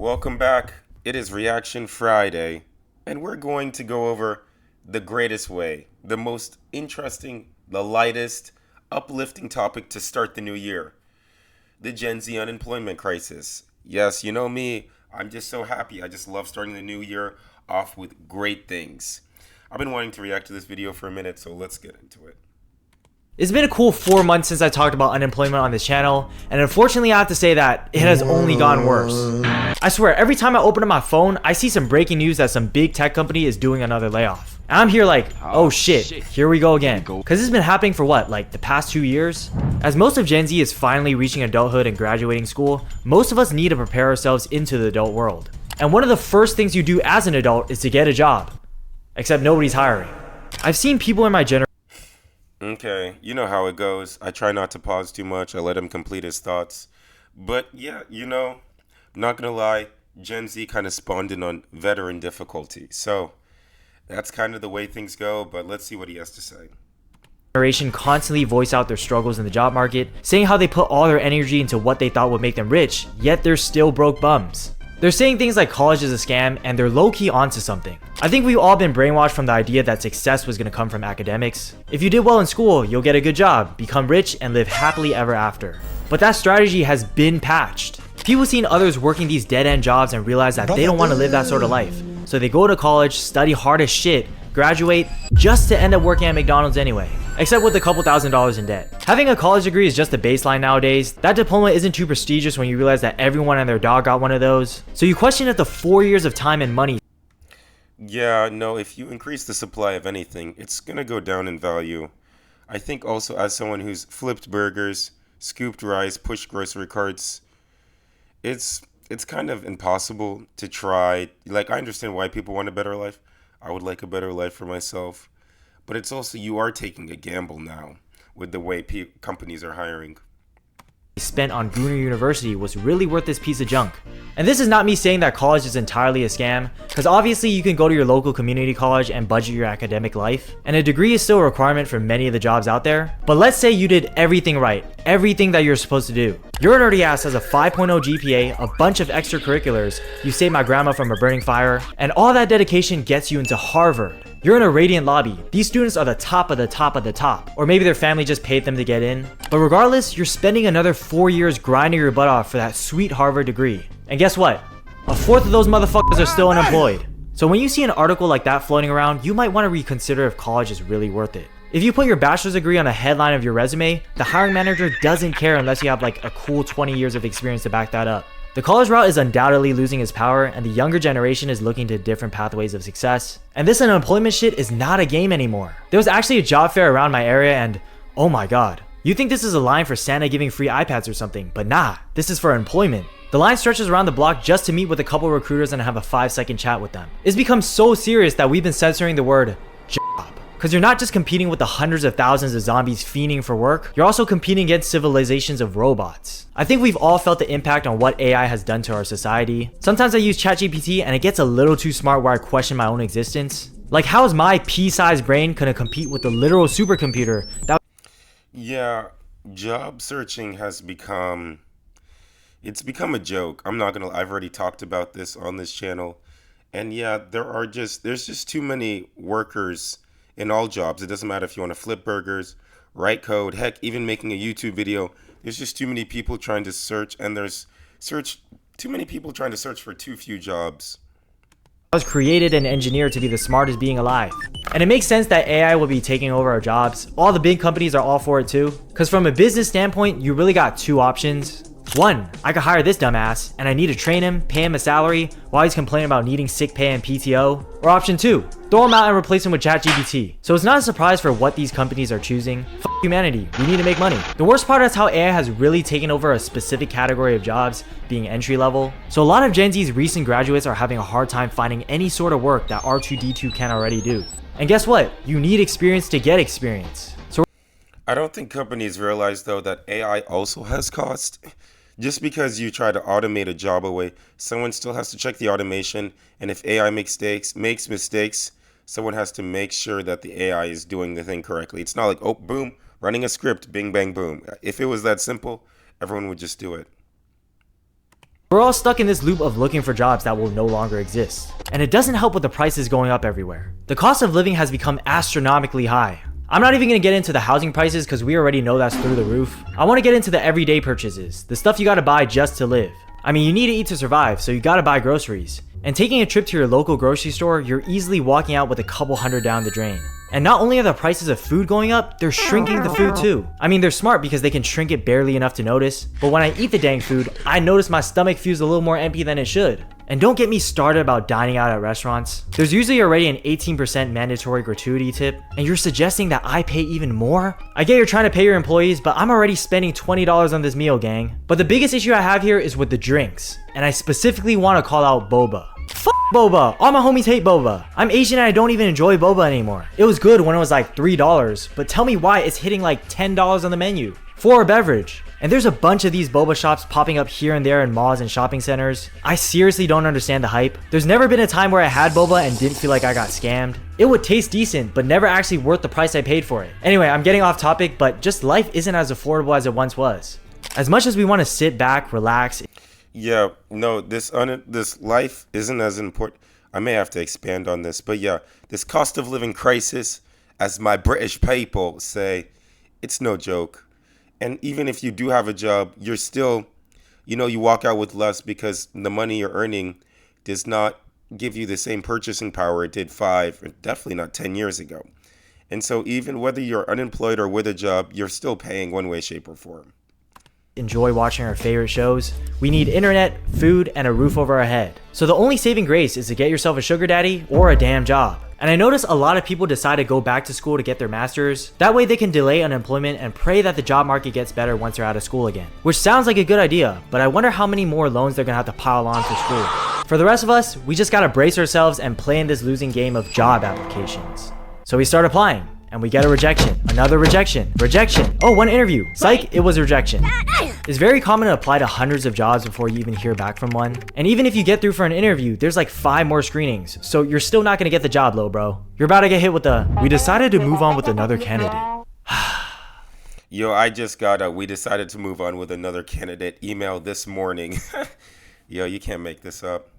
Welcome back. It is Reaction Friday, and we're going to go over the greatest way, the most interesting, the lightest, uplifting topic to start the new year, the Gen Z unemployment crisis. Yes, you know me, I'm just so happy. I just love starting the new year off with great things. I've been wanting to react to this video for a minute, so let's get into it. It's been a cool 4 months since I talked about unemployment on this channel, and unfortunately I have to say that it has only gotten worse. I swear, every time I open up my phone, I see some breaking news that some big tech company is doing another layoff. And I'm here like, oh shit, here we go again. Cause this has been happening for what, like the past 2 years? As most of Gen Z is finally reaching adulthood and graduating school, most of us need to prepare ourselves into the adult world. And one of the first things you do as an adult is to get a job. Except nobody's hiring. I've seen people in my generation. Okay, you know how it goes. I try not to pause too much. I let him complete his thoughts. But yeah, I'm not gonna lie, Gen Z kind of spawned in on veteran difficulty. So that's kind of the way things go, but let's see what he has to say. Generation constantly voice out their struggles in the job market, saying how they put all their energy into what they thought would make them rich, yet they're still broke bums. They're saying things like college is a scam, and they're low-key onto something. I think we've all been brainwashed from the idea that success was going to come from academics. If you did well in school, you'll get a good job, become rich, and live happily ever after. But that strategy has been patched. People seen others working these dead-end jobs and realize that they don't want to live that sort of life. So they go to college, study hard as shit, graduate, just to end up working at McDonald's anyway. Except with a couple $1,000s in debt. Having a college degree is just the baseline nowadays. That diploma isn't too prestigious when you realize that everyone and their dog got one of those. So you question if the 4 years of time and money. Yeah, no, if you increase the supply of anything, it's gonna go down in value. I think also as someone who's flipped burgers, scooped rice, pushed grocery carts, it's kind of impossible to try. Like, I understand why people want a better life. I would like a better life for myself. But it's also, you are taking a gamble now with the way companies are hiring. Spent on Bruner University was really worth this piece of junk. And this is not me saying that college is entirely a scam, because obviously you can go to your local community college and budget your academic life, and a degree is still a requirement for many of the jobs out there. But let's say you did everything right, everything that you're supposed to do. Your nerdy ass has a 5.0 GPA, a bunch of extracurriculars, you saved my grandma from a burning fire, and all that dedication gets you into Harvard. You're in a radiant lobby. These students are the top of the top of the top. Or maybe their family just paid them to get in. But regardless, you're spending another 4 years grinding your butt off for that sweet Harvard degree. And guess what? A fourth of those motherfuckers are still unemployed. So when you see an article like that floating around, you might want to reconsider if college is really worth it. If you put your bachelor's degree on the headline of your resume, the hiring manager doesn't care unless you have like a cool 20 years of experience to back that up. The college route is undoubtedly losing its power, and the younger generation is looking to different pathways of success. And this unemployment shit is not a game anymore. There was actually a job fair around my area and oh my god. You think this is a line for Santa giving free iPads or something, but nah, this is for employment. The line stretches around the block just to meet with a couple recruiters and have a 5-second chat with them. It's become so serious that we've been censoring the word job. Because you're not just competing with the hundreds of thousands of zombies fiending for work, you're also competing against civilizations of robots. I think we've all felt the impact on what AI has done to our society. Sometimes I use ChatGPT and it gets a little too smart where I question my own existence. Like, how is my pea-sized brain gonna compete with the literal supercomputer that— Yeah, job searching has become a joke. I've already talked about this on this channel. And yeah, there's just too many workers in all jobs. It doesn't matter if you want to flip burgers, write code, heck, even making a YouTube video. There's just too many people trying to search, and too many people trying to search for too few jobs. was created and engineered to be the smartest being alive. And it makes sense that AI will be taking over our jobs. All the big companies are all for it too. Because from a business standpoint, you really got two options. One, I could hire this dumbass and I need to train him, pay him a salary while he's complaining about needing sick pay and PTO. Or option two, throw him out and replace him with ChatGPT. So it's not a surprise for what these companies are choosing. F humanity, we need to make money. The worst part is how AI has really taken over a specific category of jobs, being entry level. So a lot of Gen Z's recent graduates are having a hard time finding any sort of work that R2D2 can already do. And guess what? You need experience to get experience. So I don't think companies realize though that AI also has cost. Just because you try to automate a job away, someone still has to check the automation, and if AI makes mistakes, someone has to make sure that the AI is doing the thing correctly. It's not like, oh, boom, running a script, bing, bang, boom. If it was that simple, everyone would just do it. We're all stuck in this loop of looking for jobs that will no longer exist. And it doesn't help with the prices going up everywhere. The cost of living has become astronomically high. I'm not even gonna get into the housing prices because we already know that's through the roof. I wanna get into the everyday purchases, the stuff you gotta buy just to live. I mean, you need to eat to survive, so you gotta buy groceries. And taking a trip to your local grocery store, you're easily walking out with a couple hundred down the drain. And not only are the prices of food going up, they're shrinking the food too. I mean, they're smart because they can shrink it barely enough to notice, but when I eat the dang food, I notice my stomach feels a little more empty than it should. And don't get me started about dining out at restaurants. There's usually already an 18% mandatory gratuity tip, and you're suggesting that I pay even more? I get you're trying to pay your employees, but I'm already spending $20 on this meal, gang. But the biggest issue I have here is with the drinks, and I specifically want to call out boba. Fuck boba! All my homies hate boba. I'm Asian and I don't even enjoy boba anymore. It was good when it was like $3, but tell me why it's hitting like $10 on the menu for a beverage. And there's a bunch of these boba shops popping up here and there in malls and shopping centers. I seriously don't understand the hype. There's never been a time where I had boba and didn't feel like I got scammed. It would taste decent, but never actually worth the price I paid for it. Anyway, I'm getting off topic, but just life isn't as affordable as it once was. As much as we want to sit back, relax. Yeah, no, this life isn't as important. I may have to expand on this, but yeah, this cost of living crisis, as my British people say, it's no joke. And even if you do have a job, you're still, you walk out with less because the money you're earning does not give you the same purchasing power it did 5, or definitely not 10 years ago. And so even whether you're unemployed or with a job, you're still paying one way, shape, or form. Enjoy watching our favorite shows. We need internet, food, and a roof over our head. So the only saving grace is to get yourself a sugar daddy or a damn job. And I notice a lot of people decide to go back to school to get their masters. That way they can delay unemployment and pray that the job market gets better once they're out of school again. Which sounds like a good idea, but I wonder how many more loans they're gonna have to pile on for school. For the rest of us, we just gotta brace ourselves and play in this losing game of job applications. So we start applying. And we get a rejection, another rejection, oh, one interview, psych, it was a rejection. It's very common to apply to hundreds of jobs before you even hear back from one. And even if you get through for an interview, there's like 5 more screenings, so you're still not gonna get the job, little bro. You're about to get hit with the, we decided to move on with another candidate. Yo, I just got a, we decided to move on with another candidate email this morning. Yo, you can't make this up.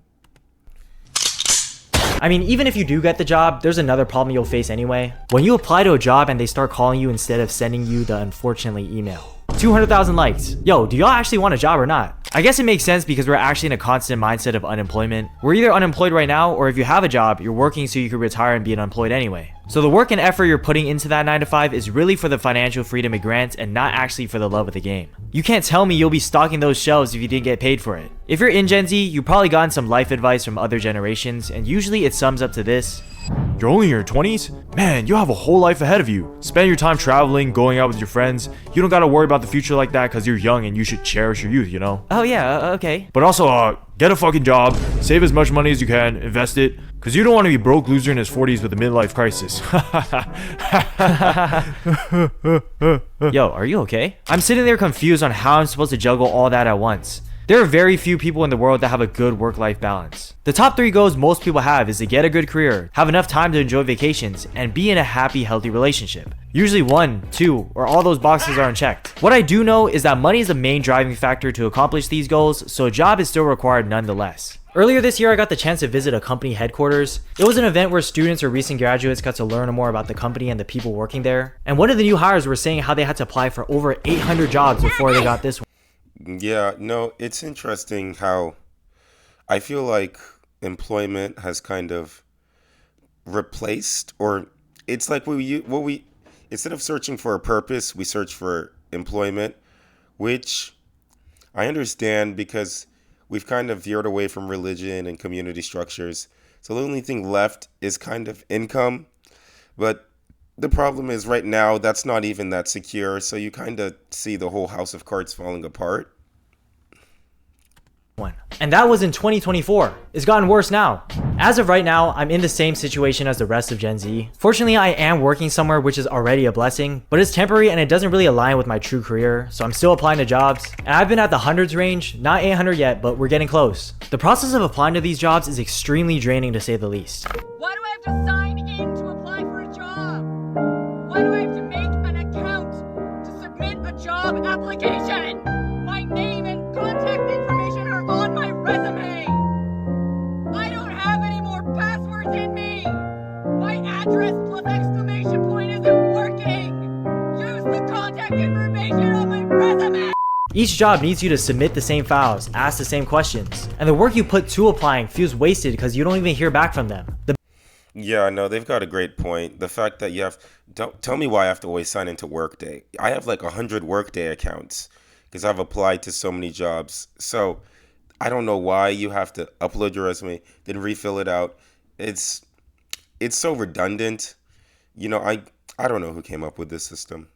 I mean, even if you do get the job, there's another problem you'll face anyway. When you apply to a job and they start calling you instead of sending you the unfortunately email. 200,000 likes. Yo, do y'all actually want a job or not? I guess it makes sense because we're actually in a constant mindset of unemployment. We're either unemployed right now, or if you have a job, you're working so you can retire and be unemployed anyway. So the work and effort you're putting into that 9 to 5 is really for the financial freedom it grants and not actually for the love of the game. You can't tell me you'll be stocking those shelves if you didn't get paid for it. If you're in Gen Z, you've probably gotten some life advice from other generations, and usually it sums up to this. You're only in your 20s? Man, you have a whole life ahead of you. Spend your time traveling, going out with your friends. You don't gotta worry about the future like that because you're young and you should cherish your youth, you know? Oh yeah, okay. But also, get a fucking job, save as much money as you can, invest it, because you don't want to be broke loser in his 40s with a midlife crisis. Yo, are you okay? I'm sitting there confused on how I'm supposed to juggle all that at once. There are very few people in the world that have a good work-life balance. The top 3 goals most people have is to get a good career, have enough time to enjoy vacations, and be in a happy, healthy relationship. Usually 1, 2, or all those boxes are unchecked. What I do know is that money is the main driving factor to accomplish these goals, so a job is still required nonetheless. Earlier this year, I got the chance to visit a company headquarters. It was an event where students or recent graduates got to learn more about the company and the people working there. And one of the new hires were saying how they had to apply for over 800 jobs before they got this one. Yeah, no, it's interesting how I feel like employment has kind of replaced, or it's like we instead of searching for a purpose, we search for employment, which I understand because we've kind of veered away from religion and community structures. So the only thing left is kind of income. But the problem is right now, that's not even that secure. So you kind of see the whole house of cards falling apart. And that was in 2024. It's gotten worse now. As of right now, I'm in the same situation as the rest of Gen Z. Fortunately, I am working somewhere, which is already a blessing, but it's temporary and it doesn't really align with my true career, so I'm still applying to jobs. And I've been at the hundreds range, not 800 yet, but we're getting close. The process of applying to these jobs is extremely draining to say the least. Why do I have to sign in to apply for a job? Why do I have to make an account to submit a job application? My name and contact information are on my Each job needs you to submit the same files, ask the same questions, and the work you put to applying feels wasted because you don't even hear back from them. Yeah, no, they've got a great point. The fact that you have, don't tell me why I have to always sign into Workday. I have like 100 Workday accounts because I've applied to so many jobs. So I don't know why you have to upload your resume, then refill it out. It's it's so redundant. I don't know who came up with this system.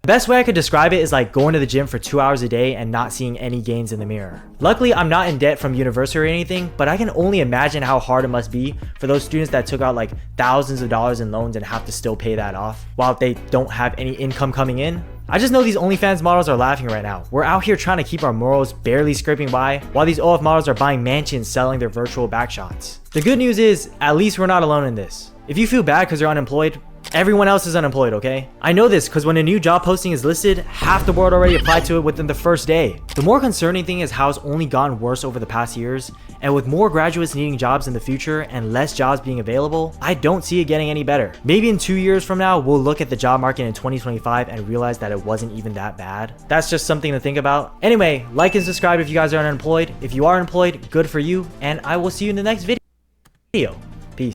The best way I could describe it is like going to the gym for 2 hours a day and not seeing any gains in the mirror. Luckily, I'm not in debt from university or anything, but I can only imagine how hard it must be for those students that took out like thousands of dollars in loans and have to still pay that off while they don't have any income coming in. I just know these OnlyFans models are laughing right now. We're out here trying to keep our morals barely scraping by, while these OF models are buying mansions selling their virtual backshots. The good news is, at least we're not alone in this. If you feel bad because you're unemployed, everyone else is unemployed, okay? I know this because when a new job posting is listed, half the world already applied to it within the first day. The more concerning thing is how it's only gotten worse over the past years, and with more graduates needing jobs in the future and less jobs being available, I don't see it getting any better. Maybe in 2 years from now, we'll look at the job market in 2025 and realize that it wasn't even that bad. That's just something to think about. Anyway, like and subscribe if you guys are unemployed. If you are employed, good for you, and I will see you in the next video. Peace.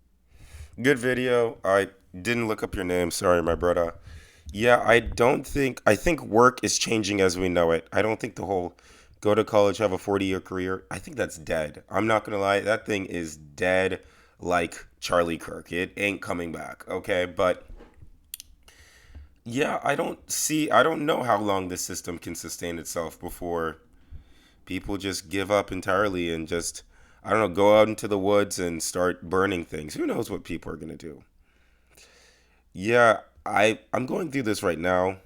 Good video. I didn't look up your name. Sorry, my brother. Yeah, I think work is changing as we know it. I don't think the whole go to college, have a 40-year career, I think that's dead. I'm not going to lie. That thing is dead like Charlie Kirk. It ain't coming back. Okay. But yeah, I don't know how long this system can sustain itself before people just give up entirely and just, I don't know, go out into the woods and start burning things. Who knows what people are going to do? Yeah, I'm going through this right now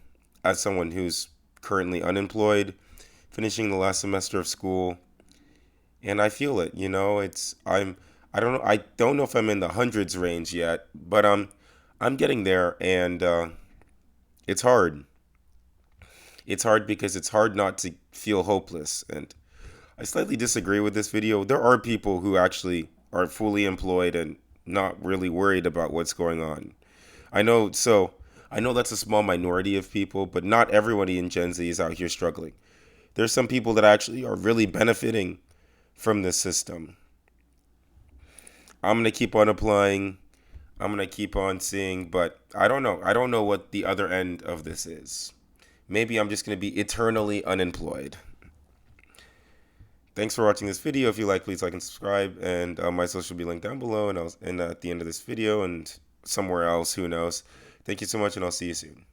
as someone who's currently unemployed, finishing the last semester of school, and I feel it, I don't know if I'm in the hundreds range yet, but I'm getting there, and it's hard. It's hard because it's hard not to feel hopeless, and I slightly disagree with this video. There are people who actually are fully employed and not really worried about what's going on. I know that's a small minority of people, but not everybody in Gen Z is out here struggling. There's some people that actually are really benefiting from this system. I'm going to keep on applying. I'm going to keep on seeing, but I don't know. I don't know what the other end of this is. Maybe I'm just going to be eternally unemployed. Thanks for watching this video. If you like, please like and subscribe. And my social will be linked down below and at the end of this video and somewhere else, who knows. Thank you so much, and I'll see you soon.